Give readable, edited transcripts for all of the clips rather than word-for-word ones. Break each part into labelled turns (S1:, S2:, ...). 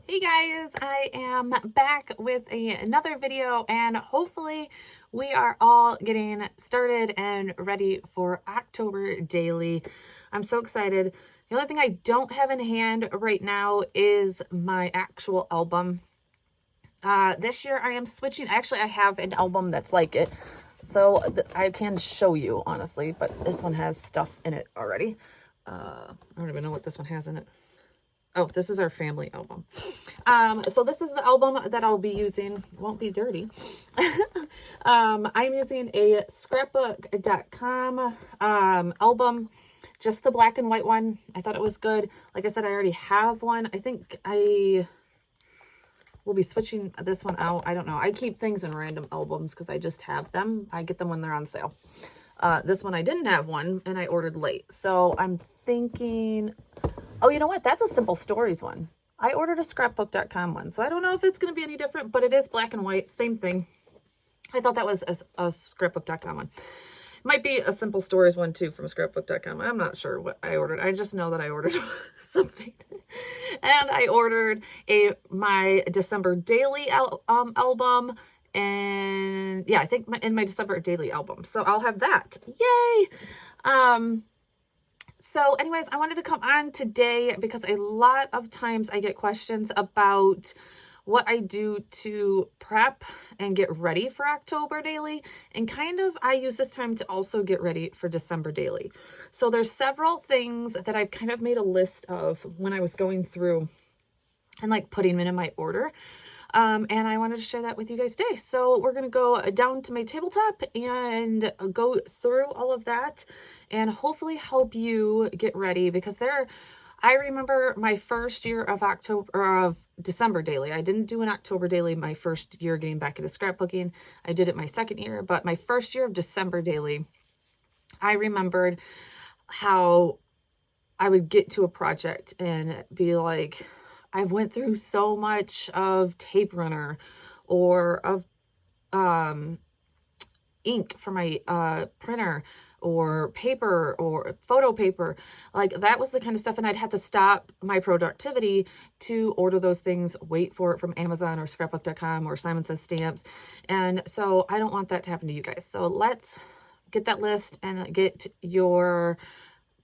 S1: Hey guys, I am back with another video, and hopefully we are all getting started and ready for October daily. I'm so excited. The only thing I don't have in hand right now is my actual album. This year I am switching. Actually, I have an album that's like it, so I can show you honestly, but this one has stuff in it already. I don't even know what this one has in it. Oh, this is our family album. So this is the album that I'll be using. It won't be dirty. I'm using a scrapbook.com album, just a black and white one. I thought it was good. Like I said, I already have one. I think I will be switching this one out. I don't know. I keep things in random albums because I just have them. I get them when they're on sale. This one I didn't have one and I ordered late. So I'm thinking, oh, you know what? That's a Simple Stories one. I ordered a scrapbook.com one. So I don't know if it's going to be any different, but it is black and white. Same thing. I thought that was a scrapbook.com one. It might be a Simple Stories one too from scrapbook.com. I'm not sure what I ordered. I just know that I ordered something. And I ordered my December daily album. And yeah, I think in my December daily album. So I'll have that. Yay! So anyways, I wanted to come on today because a lot of times I get questions about what I do to prep and get ready for October daily. And kind of, I use this time to also get ready for December daily. So there's several things that I've kind of made a list of when I was going through and like putting them in my order. And I wanted to share that with you guys today. So we're going to go down to my tabletop and go through all of that and hopefully help you get ready, because I remember my first year of December daily. I didn't do an October daily my first year getting back into scrapbooking. I did it my second year, but my first year of December daily, I remembered how I would get to a project and be like, I went through so much of tape runner or of ink for my printer or paper or photo paper. Like that was the kind of stuff. And I'd have to stop my productivity to order those things, wait for it from Amazon or scrapbook.com or Simon Says Stamps. And so I don't want that to happen to you guys. So let's get that list and get your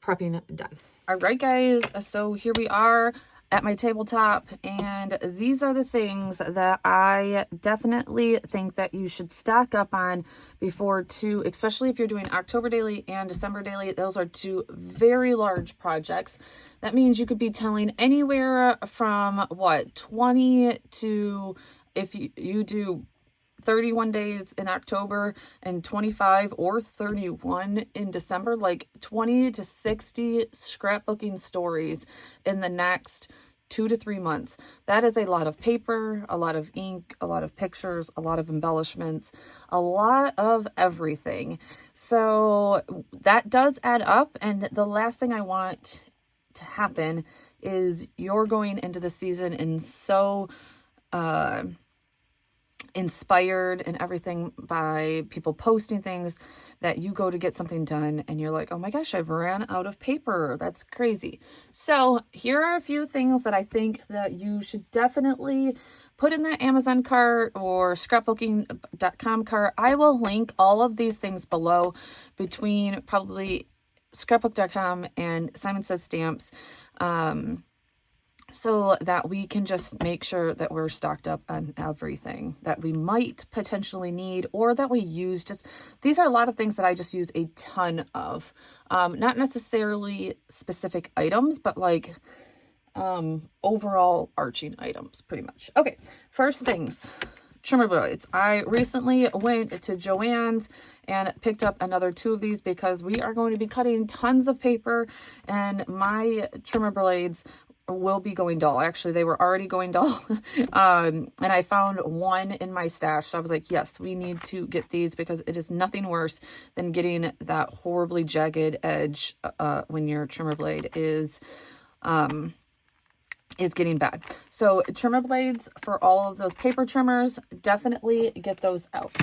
S1: prepping done. All right, guys. So here we are at my tabletop, and these are the things that I definitely think that you should stock up on especially if you're doing October daily and December daily. Those are two very large projects. That means you could be telling anywhere from 20 to, if you do 31 days in October and 25 or 31 in December, like 20 to 60 scrapbooking stories in the next 2 to 3 months. That is a lot of paper, a lot of ink, a lot of pictures, a lot of embellishments, a lot of everything. So that does add up. And the last thing I want to happen is you're going into the season and so inspired and everything by people posting things that you go to get something done and you're like, oh my gosh, I've ran out of paper. That's crazy. So here are a few things that I think that you should definitely put in that Amazon cart or scrapbooking.com cart. I will link all of these things below between probably scrapbook.com and Simon Says Stamps. So that we can just make sure that we're stocked up on everything that we might potentially need or that we use. These are a lot of things that I just use a ton of. Not necessarily specific items, but like overall arching items, pretty much. Okay, first things. Trimmer blades. I recently went to Joann's and picked up another 2 of these because we are going to be cutting tons of paper, and my trimmer blades will be going dull. Actually, they were already going dull. And I found one in my stash. So I was like, yes, we need to get these because it is nothing worse than getting that horribly jagged edge when your trimmer blade is getting bad. So trimmer blades for all of those paper trimmers, definitely get those out.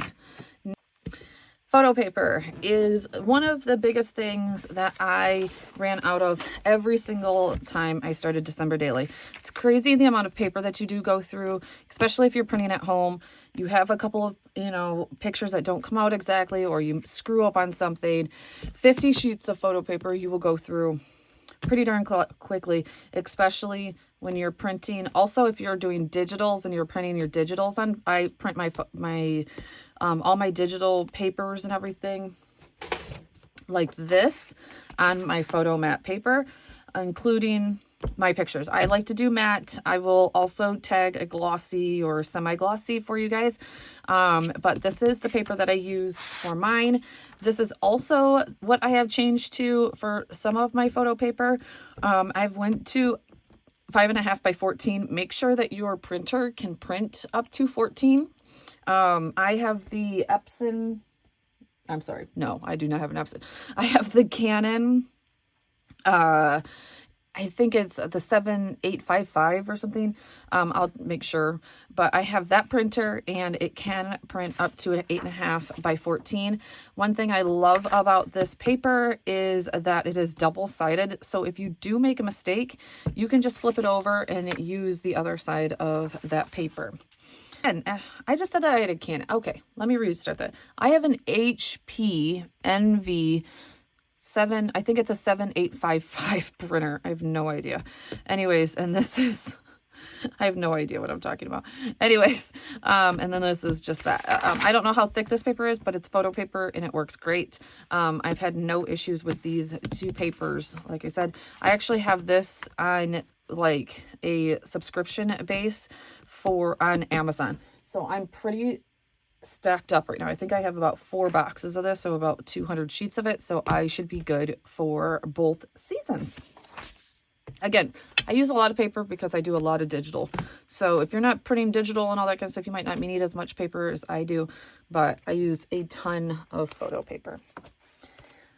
S1: Photo paper is one of the biggest things that I ran out of every single time I started December Daily. It's crazy the amount of paper that you do go through, especially if you're printing at home. You have a couple of, pictures that don't come out exactly, or you screw up on something. 50 sheets of photo paper you will go through pretty darn quickly, especially when you're printing. Also, if you're doing digitals and you're printing your digitals on, I print my all my digital papers and everything like this on my photo matte paper, including my pictures. I like to do matte. I will also tag a glossy or semi-glossy for you guys. But this is the paper that I use for mine. This is also what I have changed to for some of my photo paper. I've went to 5.5 by 14. Make sure that your printer can print up to 14. I have the Epson. I'm sorry. No, I do not have an Epson. I have the Canon. I think it's the 7855 or something. I'll make sure, but I have that printer and it can print up to an 8.5 by 14. One thing I love about this paper is that it is double-sided. So if you do make a mistake, you can just flip it over and use the other side of that paper. And I just said that I had a Canon. Okay, let me restart that. I have an HP NV 7, I think it's a 7855 printer. I have no idea. Anyways, and this is, I have no idea what I'm talking about. Anyways, and then this is just that. I don't know how thick this paper is, but it's photo paper and it works great. I've had no issues with these two papers. Like I said, I actually have this on like a subscription base on Amazon. So I'm pretty stacked up right now. I think I have about 4 boxes of this, so about 200 sheets of it. So I should be good for both seasons. Again, I use a lot of paper because I do a lot of digital. So if you're not printing digital and all that kind of stuff, you might not need as much paper as I do, but I use a ton of photo paper.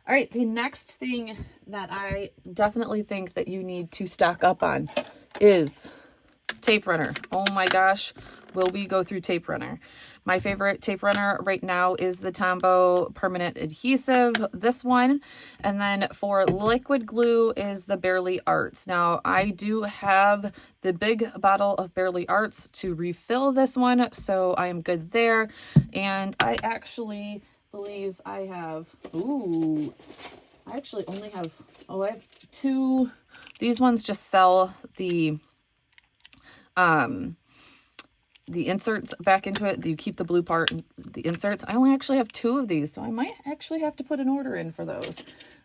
S1: All right, the next thing that I definitely think that you need to stock up on is tape runner. Oh my gosh, will we go through tape runner? My favorite tape runner right now is the Tombow Permanent Adhesive, this one. And then for liquid glue is the Barely Arts. Now, I do have the big bottle of Barely Arts to refill this one, so I am good there. And I actually believe I have, I actually only have, I have 2. These ones just sell the inserts back into it. You keep the blue part, the inserts. I only actually have 2 of these, so I might actually have to put an order in for those.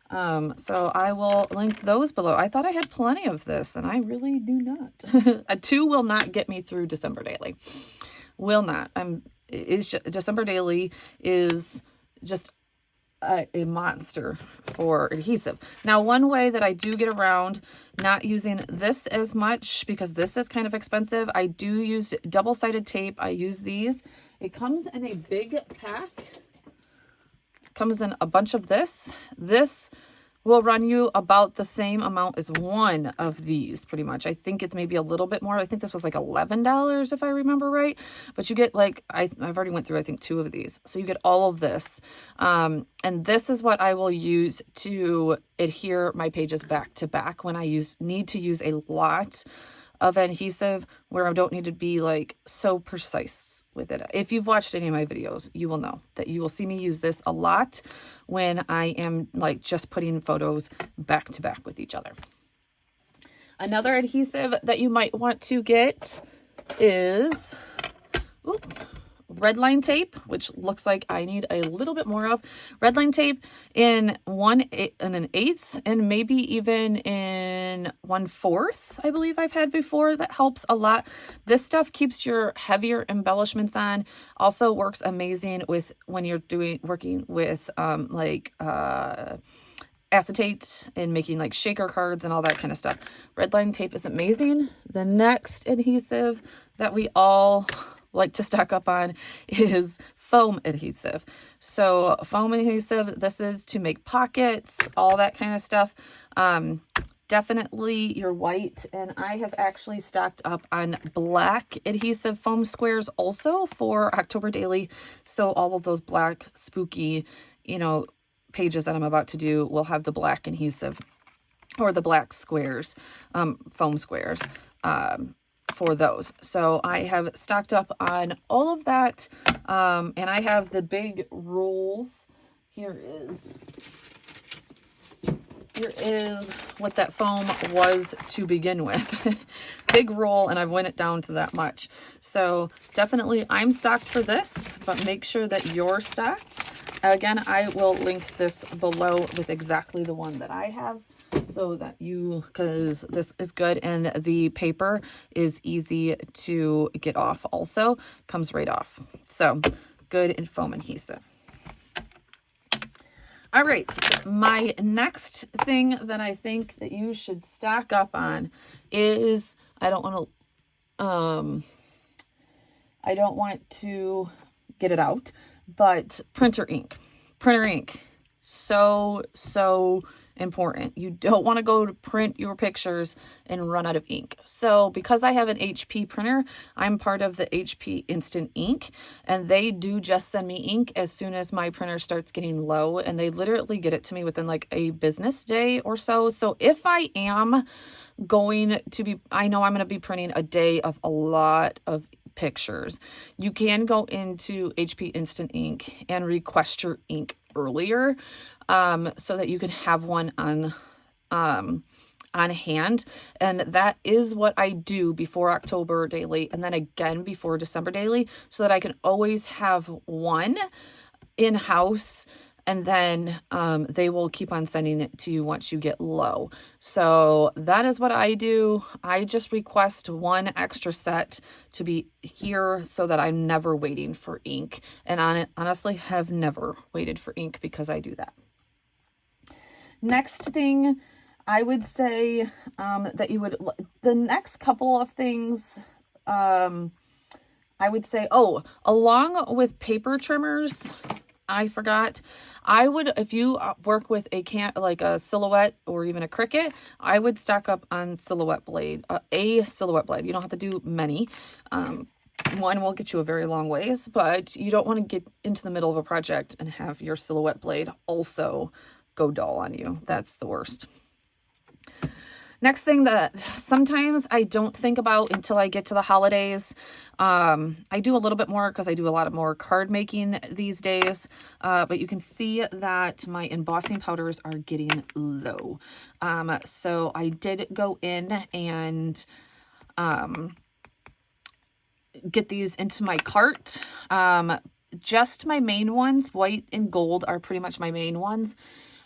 S1: So I will link those below. I thought I had plenty of this, and I really do not. A 2 will not get me through December Daily. Will not. December Daily is just a monster for adhesive. Now, one way that I do get around not using this as much, because this is kind of expensive, I do use double-sided tape. I use these. It comes in a big pack. It comes in a bunch of this. This will run you about the same amount as one of these, pretty much. I think it's maybe a little bit more. I think this was like $11 if I remember right. But you get like, I've already went through, I think, 2 of these. So you get all of this. And this is what I will use to adhere my pages back to back when I need to use a lot of adhesive, where I don't need to be like so precise with it. If you've watched any of my videos, you will know that you will see me use this a lot when I am like just putting photos back to back with each other. Another adhesive that you might want to get is red line tape, which looks like I need a little bit more of. Red line tape in an eighth, and maybe even in 1/4, I believe I've had before. That helps a lot. This stuff keeps your heavier embellishments on. Also works amazing with when you're working with acetate and making like shaker cards and all that kind of stuff. Red line tape is amazing. The next adhesive that we all like to stock up on is foam adhesive. So foam adhesive, this is to make pockets, all that kind of stuff. definitely your white. And I have actually stocked up on black adhesive foam squares also for October Daily. So all of those black spooky, you know, pages that I'm about to do will have the black adhesive or the black squares, foam squares, for those. So I have stocked up on all of that. And I have the big rolls. Here is what that foam was to begin with. Big roll, and I've went it down to that much. So definitely I'm stocked for this, but make sure that you're stocked. Again, I will link this below with exactly the one that I have, so that you, because this is good, and the paper is easy to get off also, comes right off. So good in foam adhesive. All right, my next thing that I think that you should stock up on is, I don't want to get it out, but printer ink. Printer ink, so important. You don't want to go to print your pictures and run out of ink. So because I have an HP printer, I'm part of the HP Instant Ink, and they do just send me ink as soon as my printer starts getting low, and they literally get it to me within like a business day or so. So if I am going to be, I know I'm going to be printing a day of a lot of pictures, you can go into HP Instant Ink and request your ink earlier, so that you can have one on hand. And that is what I do before October Daily, and then again before December Daily, so that I can always have one in-house, and then they will keep on sending it to you once you get low. So that is what I do. I just request one extra set to be here so that I'm never waiting for ink. And honestly, have never waited for ink because I do that. Next thing, I would say that you would, the next couple of things, I would say, oh, along with paper trimmers, I forgot, I would, if you work with like a Silhouette or even a Cricut, I would stock up on Silhouette blade, a Silhouette blade. You don't have to do many. One will get you a very long ways, but you don't want to get into the middle of a project and have your Silhouette blade also go dull on you. That's the worst. Next thing that sometimes I don't think about until I get to the holidays, I do a little bit more because I do a lot of more card making these days, but you can see that my embossing powders are getting low. So I did go in and get these into my cart. Just my main ones, white and gold, are pretty much my main ones.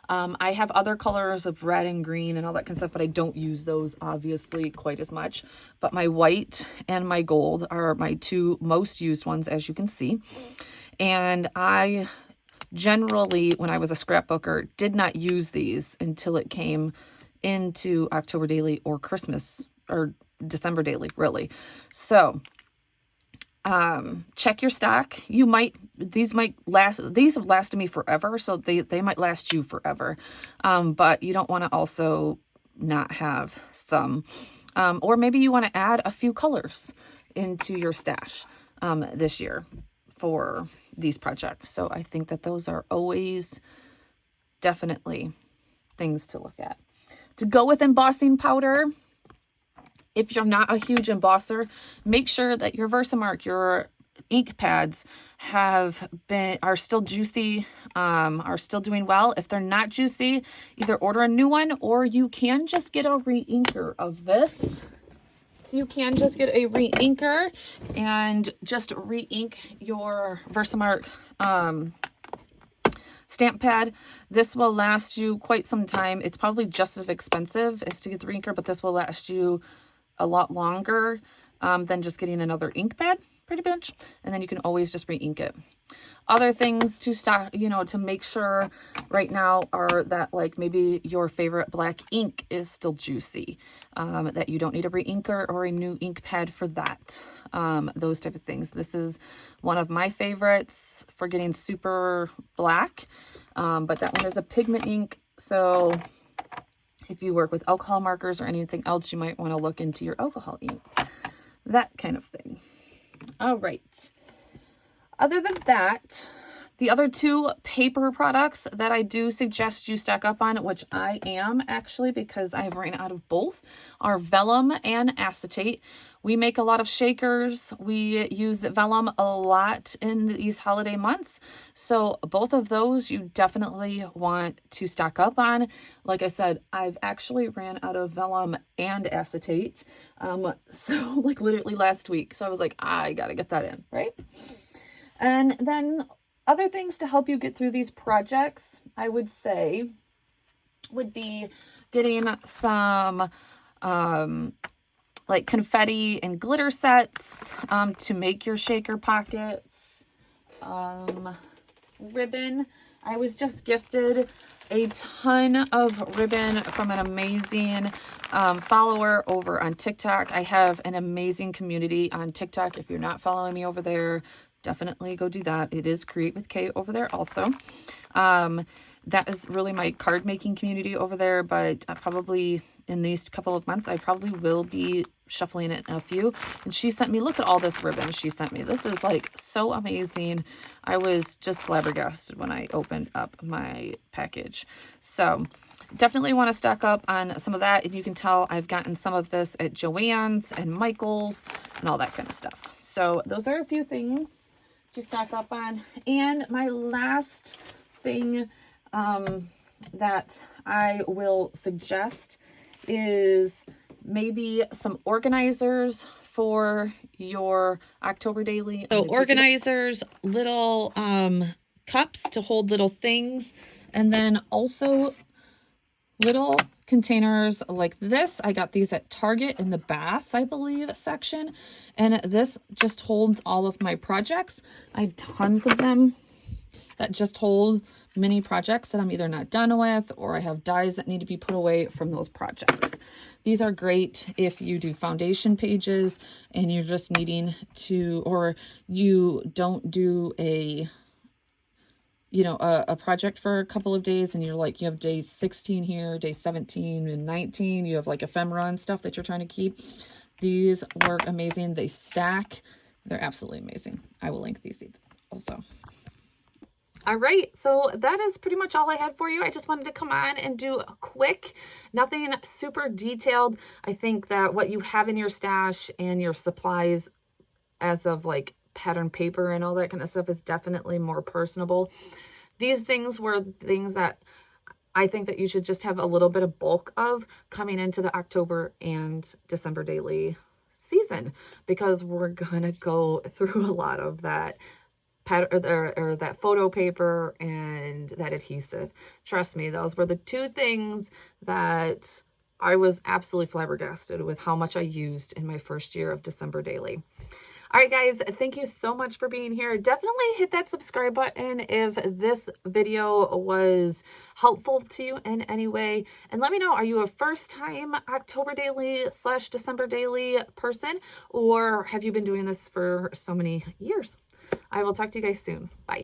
S1: I have other colors of red and green and all that kind of stuff, but I don't use those obviously quite as much. But my white and my gold are my two most used ones, as you can see. And I generally, when I was a scrapbooker, did not use these until it came into October Daily or Christmas or December Daily, really. So check your stock. These have lasted me forever, so they might last you forever. But you don't want to also not have some, or maybe you want to add a few colors into your stash, this year for these projects. So I think that those are always definitely things to look at. To go with embossing powder, if you're not a huge embosser, make sure that your Versamark, your ink pads are still juicy, are still doing well. If they're not juicy, either order a new one, or you can just get a re-inker of this. So you can just get a re-inker and just re-ink your Versamark stamp pad. This will last you quite some time. It's probably just as expensive as to get the re-inker, but this will last you a lot longer than just getting another ink pad, pretty much. And then you can always just re-ink it. Other things to stock, to make sure right now are that, like, maybe your favorite black ink is still juicy, that you don't need a re-inker or a new ink pad for that. Those type of things. This is one of my favorites for getting super black, but that one is a pigment ink. So If you work with alcohol markers or anything else, you might want to look into your alcohol ink. That kind of thing. All right. Other than that, the other two paper products that I do suggest you stack up on, which I am actually because I have ran out of both, are vellum and acetate. We make a lot of shakers. We use vellum a lot in these holiday months. So both of those you definitely want to stock up on. Like I said, I've actually ran out of vellum and acetate. So like literally last week. So I was like, I gotta get that in, right? And then other things to help you get through these projects, I would say, would be getting some like confetti and glitter sets to make your shaker pockets. Ribbon. I was just gifted a ton of ribbon from an amazing follower over on TikTok. I have an amazing community on TikTok. If you're not following me over there, definitely go do that. It is Create with Kay over there also. That is really my card making community over there, but probably in these couple of months, I probably will be shuffling it in a few. And she sent me, look at all this ribbon she sent me. This is like so amazing. I was just flabbergasted when I opened up my package. So definitely want to stock up on some of that. And you can tell I've gotten some of this at Joann's and Michael's and all that kind of stuff. So those are a few things to stock up on. And my last thing that I will suggest is maybe some organizers for your October daily. So organizers, little cups to hold little things, and then also little containers like this. I got these at Target in the bath, I believe, section. And this just holds all of my projects. I have tons of them that just hold mini projects that I'm either not done with or I have dies that need to be put away from those projects. These are great if you do foundation pages and you're just needing to, or you don't do a project for a couple of days and you're like, you have day 16 here, day 17 and 19, you have like ephemera and stuff that you're trying to keep. These work amazing. They stack. They're absolutely amazing. I will link these also. All right, so that is pretty much all I had for you. I just wanted to come on and do a quick, nothing super detailed. I think that what you have in your stash and your supplies as of like pattern paper and all that kind of stuff is definitely more personable. These things were things that I think that you should just have a little bit of bulk of coming into the October and December daily season, because we're gonna go through a lot of that or that photo paper and that adhesive. Trust me, those were the two things that I was absolutely flabbergasted with how much I used in my first year of December daily. All right, guys, thank you so much for being here. Definitely hit that subscribe button if this video was helpful to you in any way. And let me know, are you a first-time October daily / December daily person, or have you been doing this for so many years? I will talk to you guys soon. Bye.